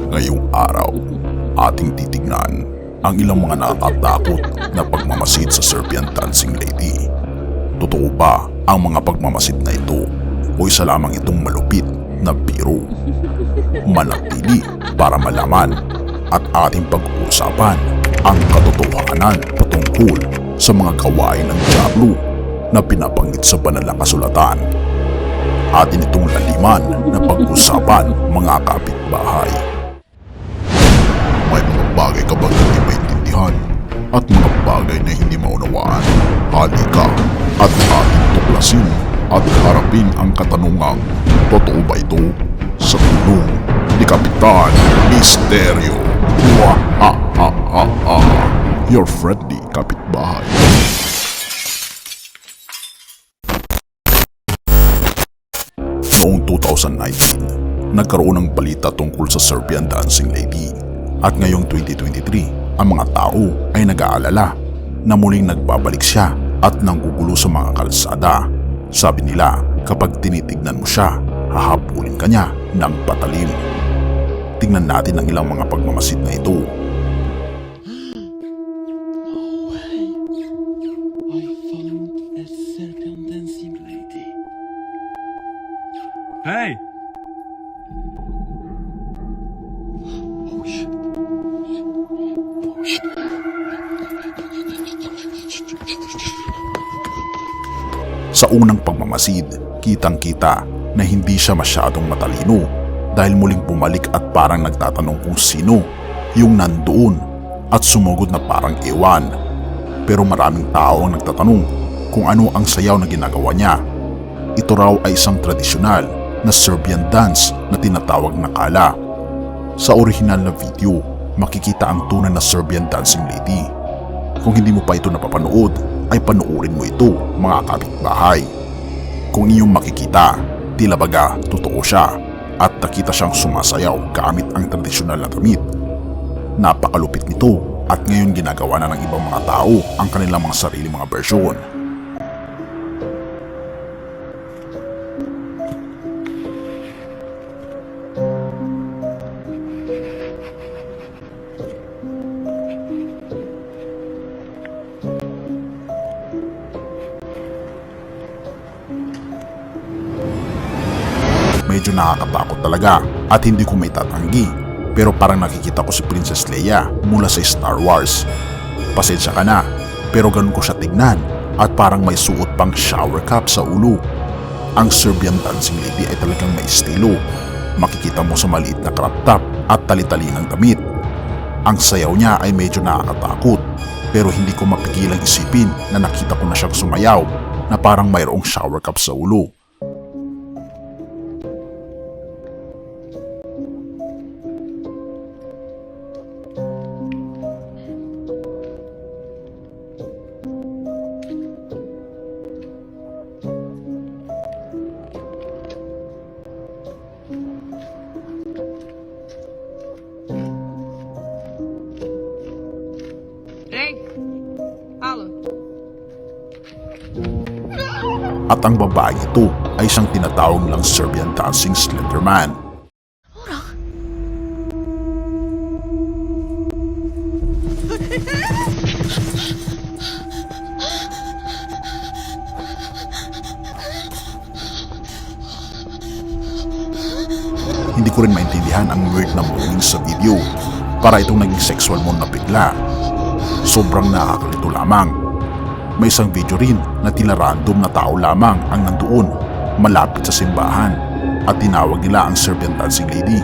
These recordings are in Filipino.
Ngayong araw, ating titignan ang ilang mga nakakatakot na pagmamasid sa Serbian dancing lady. Totoo ba ang mga pagmamasid na ito o isa lamang itong malupit na biro? Manatili para malaman at ating pag-uusapan ang katotohanan patungkol sa mga gawain ng Diablo na pinabanggit sa banal na kasulatan. Atin itong laliman na pag-usapan, mga kapitbahay. May mga bagay ka bang hindi maintindihan at mga bagay na hindi maunawaan? Halika at ating tuklasin at harapin ang katanungang, totoo ba ito? Sa tulong ni Kapitan Misteryo. Your friendly kapitbahay. Noong 2019, nagkaroon ng balita tungkol sa Serbian dancing lady. At ngayong 2023, ang mga tao ay nag-aalala na muling nagbabalik siya at nanggugulo sa mga kalsada. Sabi nila, kapag tinitignan mo siya, hahabulin ka niya ng patalim. Tingnan natin ang ilang mga pagmamasid na ito. Hey! Sa unang pagmamasid, kitang-kita na hindi siya masyadong matalino dahil muling bumalik at parang nagtatanong kung sino yung nandoon at sumugod na parang ewan. Pero maraming tao ang nagtatanong kung ano ang sayaw na ginagawa niya. Ito raw ay isang tradisyonal na Serbian dance na tinatawag na kala. Sa orihinal na video, makikita ang tunay na Serbian dancing lady. Kung hindi mo pa ito napapanood, ay panoorin mo ito, mga kapitbahay. Kung inyong makikita, tila baga totoo siya at nakita siyang sumasayaw gamit ang tradisyonal na damit. Napakalupit nito at ngayon ginagawa na ng ibang mga tao ang kanilang mga sarili mga bersyon. Medyo nakakatakot talaga at hindi ko may tatanggi, pero parang nakikita ko si Princess Leia mula sa Star Wars. Pasensya ka na, pero ganun ko siya tignan at parang may suot pang shower cap sa ulo. Ang Serbian dancing lady ay talagang may estilo. Makikita mo sa maliit na crop top at tali-tali ng damit. Ang sayaw niya ay medyo nakakatakot, pero hindi ko mapigilang isipin na nakita ko na siyang sumayaw na parang mayroong shower cap sa ulo. At ang babae ito ay isang tinatawag lang Serbian dancing Slenderman. Hindi ko rin maintindihan ang weird na moaning sa video. Para itong naging sexual mode na bigla. Sobrang nakakalito lamang. May isang video rin na tila random na tao lamang ang nandoon malapit sa simbahan at tinawag nila ang Serbian dancing lady,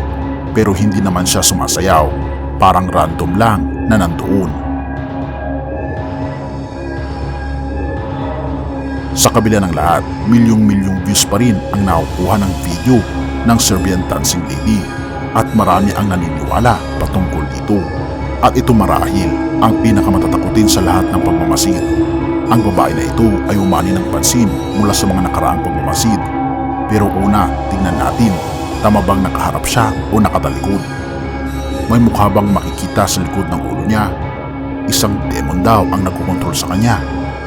pero hindi naman siya sumasayaw, parang random lang na nandoon. Sa kabila ng lahat, milyong-milyong views pa rin ang nakukuha ng video ng Serbian dancing lady at marami ang naniniwala patungkol dito. At ito marahil ang pinakamatakutin sa lahat ng pagmamasid. Ang babae na ito ay umani ng pansin mula sa mga nakaraang pagmamasid. Pero una, tingnan natin, tama bang nakaharap siya o nakatalikod? May mukha bang makikita sa likod ng ulo niya? Isang demon daw ang nagkukontrol sa kanya.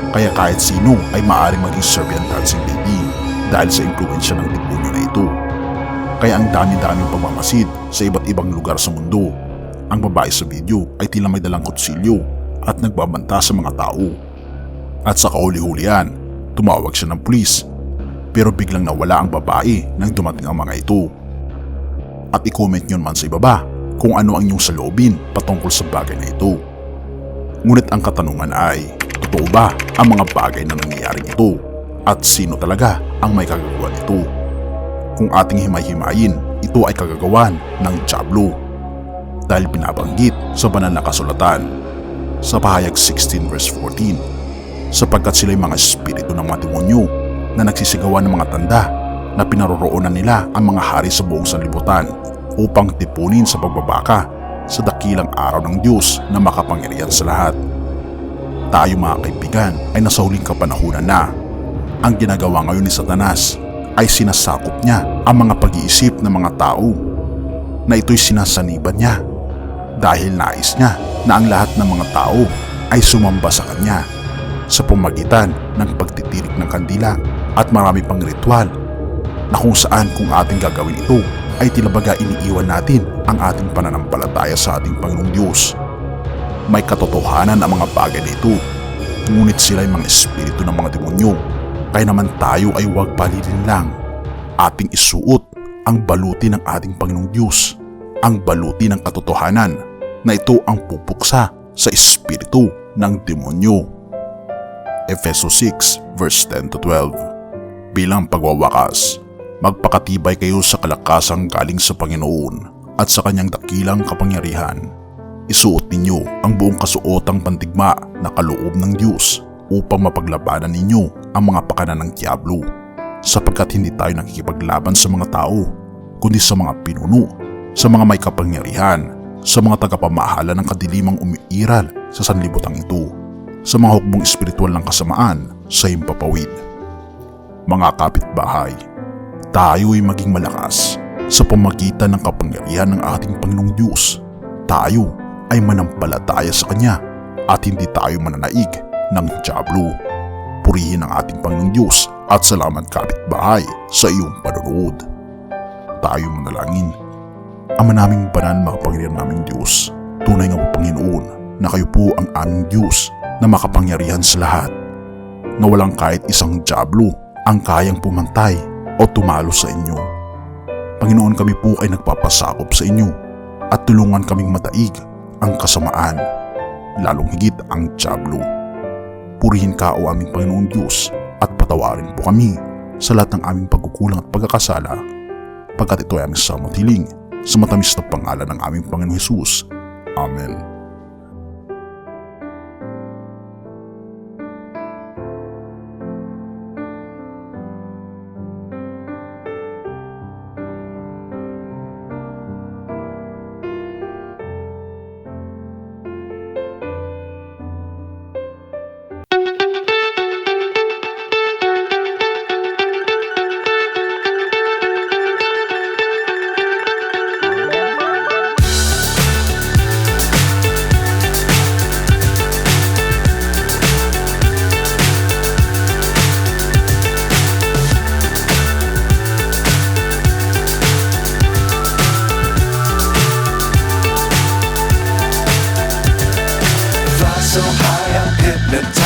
Kaya kahit sino ay maaaring maging Serbian dancing lady dahil sa impluensya ng demonyo na ito. Kaya ang dami-daming pagmamasid sa iba't ibang lugar sa mundo. Ang babae sa video ay tila may dalang kutsilyo at nagbabanta sa mga tao. At sa kahuli-hulihan, tumawag siya ng pulis. Pero biglang nawala ang babae nang dumating ang mga ito. At i-comment nyo man sa ibaba kung ano ang inyong saloobin patungkol sa bagay na ito. Ngunit ang katanungan ay, totoo ba ang mga bagay na nangyayari ito? At sino talaga ang may kagagawa nito? Kung ating himay-himayin, ito ay kagagawan ng Diablo. Dahil binabanggit sa banal na kasulatan sa Pahayag 16 verse 14, sapagkat sila'y mga espiritu ng mga demonyo na nagsisigawan ng mga tanda na pinaroroonan nila ang mga hari sa buong sanlibutan upang tipunin sa pagbabaka sa dakilang araw ng Diyos na makapangyarihan sa lahat. Tayo mga kaibigan ay nasa huling kapanahunan na. Ang ginagawa ngayon ni Satanas ay sinasakop niya ang mga pag-iisip ng mga tao na ito'y sinasaniban niya dahil nais niya na ang lahat ng mga tao ay sumamba sa kanya sa pamagitan ng pagtitirik ng kandila at marami pang ritual na kung saan kung ating gagawin ito ay tila baga iniiwan natin ang ating pananampalataya sa ating Panginoong Diyos. May katotohanan ang mga bagay na ito, ngunit sila ay mga espiritu ng mga demonyo. Kaya naman tayo ay huwag palilin lang. Ating isuot ang baluti ng ating Panginoong Diyos, ang baluti ng katotohanan na ito ang pupuksa sa espiritu ng demonyo. Efeso 6 verse 10 to 12. Bilang pagwawakas, magpakatibay kayo sa kalakasang galing sa Panginoon at sa kanyang dakilang kapangyarihan. Isuot ninyo ang buong kasuotang pandigma na kaloob ng Diyos upang mapaglabanan ninyo ang mga pakanan ng Diablo, sapagkat hindi tayo nakikipaglaban sa mga tao, kundi sa mga pinuno, sa mga may kapangyarihan, sa mga tagapamahala ng kadilimang umiiral sa sanlibutang ito, sa mga hukbong espiritual ng kasamaan sa himpapawid. Mga kapitbahay, tayo'y maging malakas sa pamagitan ng kapangyarihan ng ating Panginoong Diyos. Tayo ay manampalataya sa Kanya at hindi tayo mananaig ng Diablo. Purihin ang ating Panginoong Diyos at salamat kapitbahay sa iyong panonood. Tayo manalangin. Ama naming banal makapangyarihan naming Diyos, tunay nga po Panginoon na kayo po ang aming Diyos na makapangyarihan sa lahat, na walang kahit isang Diablo ang kayang pumantay o tumalo sa inyo. Panginoon, kami po ay nagpapasakop sa inyo at tulungan kaming mataig ang kasamaan, lalong higit ang Diablo. Purihin ka o aming Panginoon Diyos at patawarin po kami sa lahat ng aming pagkukulang at pagkakasala, pagkat ito ay aming samot hiling sa matamis na pangalan ng aming Panginoon Hesus. Amen. So high, I'm hypnotized.